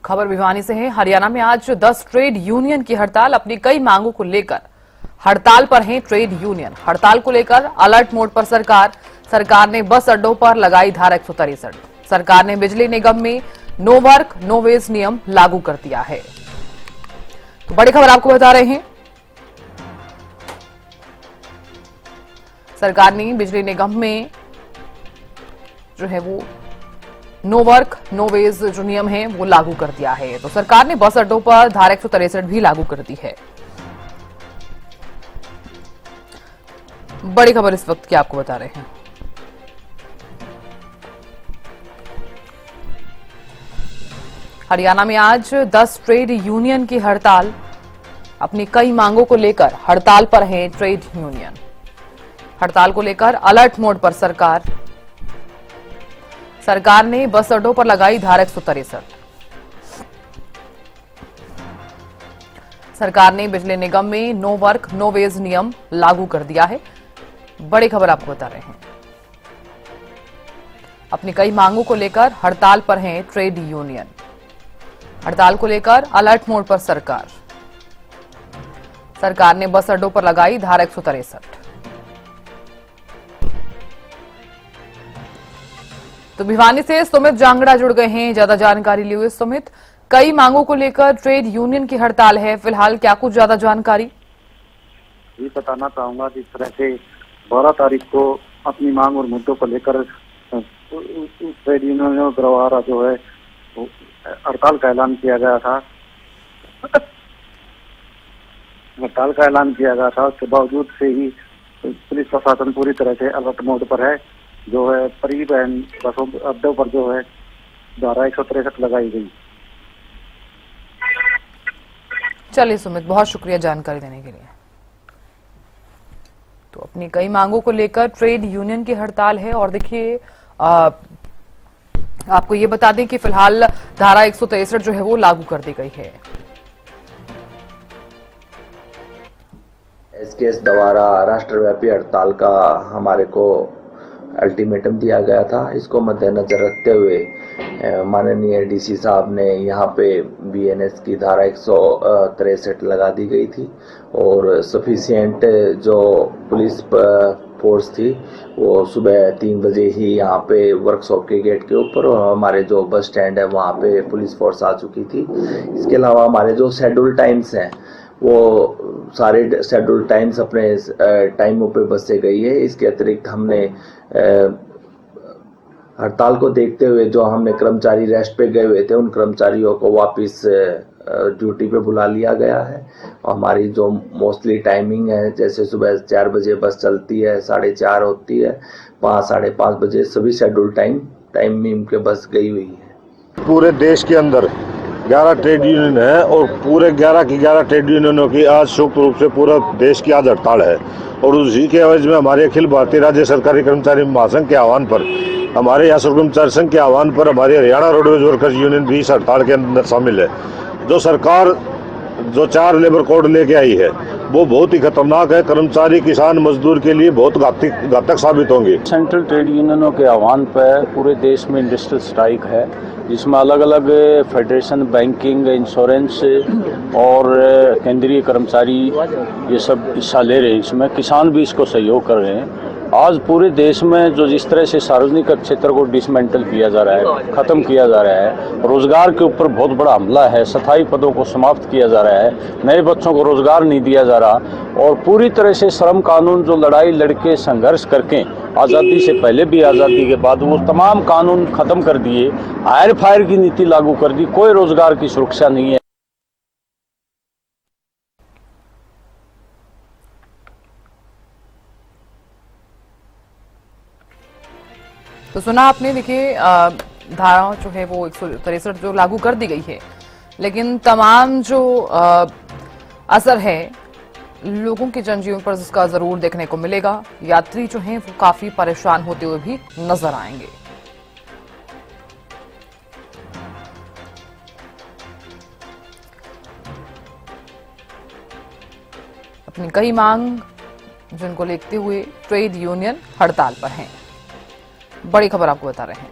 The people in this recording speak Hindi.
खबर भिवानी से है। हरियाणा में आज 10 ट्रेड यूनियन की हड़ताल। अपनी कई मांगों को लेकर हड़ताल पर हैं ट्रेड यूनियन। हड़ताल को लेकर अलर्ट मोड पर सरकार ने बस अड्डों पर लगाई धारा 163। सरकार ने बिजली निगम में नो वर्क नो वेज नियम लागू कर दिया है। तो बड़ी खबर आपको बता रहे हैं, सरकार ने बिजली निगम में जो है वो नो वर्क नो वेज जो नियम है वो लागू कर दिया है। तो सरकार ने बस अड्डों पर धारा 163 भी लागू कर दी है। बड़ी खबर इस वक्त की आपको बता रहे हैं। हरियाणा में आज 10 ट्रेड यूनियन की हड़ताल। अपनी कई मांगों को लेकर हड़ताल पर है ट्रेड यूनियन। हड़ताल को लेकर अलर्ट मोड पर सरकार ने बस अड्डों पर लगाई धारा 163। सरकार ने बिजली निगम में नो वर्क नो वेज नियम लागू कर दिया है। बड़ी खबर आपको बता रहे हैं। अपनी कई मांगों को लेकर हड़ताल पर हैं ट्रेड यूनियन। हड़ताल को लेकर अलर्ट मोड पर सरकार ने बस अड्डों पर लगाई धारा 163। तो भिवानी से सुमित जांगड़ा जुड़ गए हैं ज्यादा जानकारी लिए हुए। सुमित, कई मांगों को लेकर ट्रेड यूनियन की हड़ताल है, फिलहाल क्या कुछ ज्यादा जानकारी? ये बताना चाहूंगा जिस तरह से 12 तारीख को अपनी मांग और मुद्दों को लेकर ट्रेड यूनियन द्वारा जो है हड़ताल का ऐलान किया गया था। हड़ताल का ऐलान किया गया था, उसके बावजूद से ही पुलिस प्रशासन पूरी तरह से अलर्ट मोड पर है। जो है परिवहन बसों अड्डों पर जो है धारा 163 लगाई गई। चलिए सुमित, बहुत शुक्रिया जानकारी देने के लिए। तो अपनी कई मांगों को लेकर ट्रेड यूनियन की हड़ताल है। और देखिए आपको ये बता दें कि फिलहाल धारा 163 जो है वो लागू कर दी गई है। एसकेएस द्वारा राष्ट्रव्यापी हड़ताल का हमारे को अल्टीमेटम दिया गया था। इसको मद्देनजर रखते हुए माननीय डीसी साहब ने यहाँ पे बीएनएस की धारा 163 लगा दी गई थी और सफिशिएंट जो पुलिस फोर्स थी वो सुबह 3 बजे ही यहाँ पे वर्कशॉप के गेट के ऊपर और हमारे जो बस स्टैंड है वहाँ पे पुलिस फोर्स आ चुकी थी। इसके अलावा हमारे जो शेड्यूल टाइम्स हैं वो सारे शेड्यूल टाइम्स अपने टाइमों पे बस से गई है। इसके अतिरिक्त हमने हड़ताल को देखते हुए जो हमने कर्मचारी रेस्ट पे गए हुए थे उन कर्मचारियों को वापस ड्यूटी पे बुला लिया गया है। और हमारी जो मोस्टली टाइमिंग है, जैसे सुबह 4 बजे बस चलती है, 4:30 होती है, 5 साढ़े 5 बजे सभी शेड्यूल टाइमिंग के बस गई हुई है। पूरे देश के अंदर 11 ट्रेड यूनियन है और पूरे 11 की 11 ट्रेड यूनियनों की आज संयुक्त रूप से पूरा देश की आज हड़ताल है। और उसी के एवज में हमारे अखिल भारतीय राज्य सरकारी कर्मचारी महासंघ के आह्वान पर, हमारे यहाँ कर्मचारी संघ के आह्वान पर हमारी हरियाणा रोडवेज वर्कर्स यूनियन भी इस हड़ताल के अंदर शामिल है। जो सरकार जो 4 लेबर कोड लेके आई है वो बहुत ही खतरनाक है। कर्मचारी किसान मजदूर के लिए बहुत घातक साबित होंगे। सेंट्रल ट्रेड यूनियनों के आह्वान पर पूरे देश में इंडस्ट्रियल स्ट्राइक है, जिसमें अलग अलग फेडरेशन, बैंकिंग, इंश्योरेंस और केंद्रीय कर्मचारी ये सब हिस्सा ले रहे हैं। इसमें किसान भी इसको सहयोग कर रहे हैं। आज पूरे देश में जो जिस तरह से सार्वजनिक क्षेत्र को डिसमेंटल किया जा रहा है, खत्म किया जा रहा है, रोजगार के ऊपर बहुत बड़ा हमला है, स्थायी पदों को समाप्त किया जा रहा है, नए बच्चों को रोजगार नहीं दिया जा रहा और पूरी तरह से श्रम कानून जो लड़ाई लड़के संघर्ष करके आज़ादी से पहले भी आज़ादी के बाद वो तमाम कानून खत्म कर दिए, हायर फायर की नीति लागू कर दी, कोई रोजगार की सुरक्षा नहीं है। तो सुना आपने, देखिए धारा जो है वो 163 जो लागू कर दी गई है, लेकिन तमाम जो असर है लोगों के जनजीवन पर इसका जरूर देखने को मिलेगा। यात्री जो हैं वो काफी परेशान होते हुए भी नजर आएंगे। अपनी कई मांग जिनको लेते हुए ट्रेड यूनियन हड़ताल पर हैं। बड़ी खबर आपको बता रहे हैं।